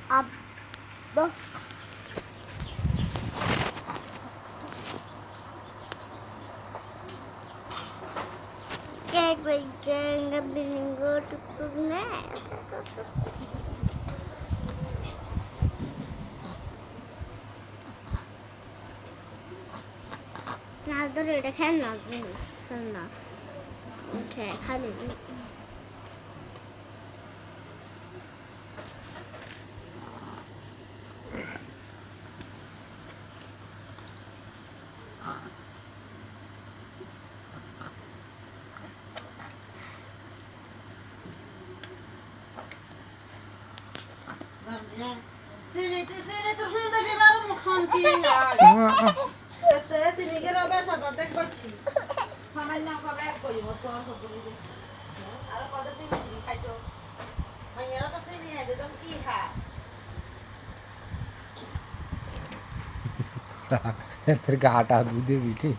আব্বা Kek bikin bingo tutupnya. 나도 이렇게 해놔도 있었나? 이렇게 하는. সিনি তো শুনতে দিবার মুখন্তি আর এতে সিনি গেরা বেশা তো দেখছি সামান্য কবে কইব তো সবগুলো আর কত দিন খাইতো মাইয়ারা তো সিনি হাইদে তো কি খা तेरे का आटा दूध दे बेटी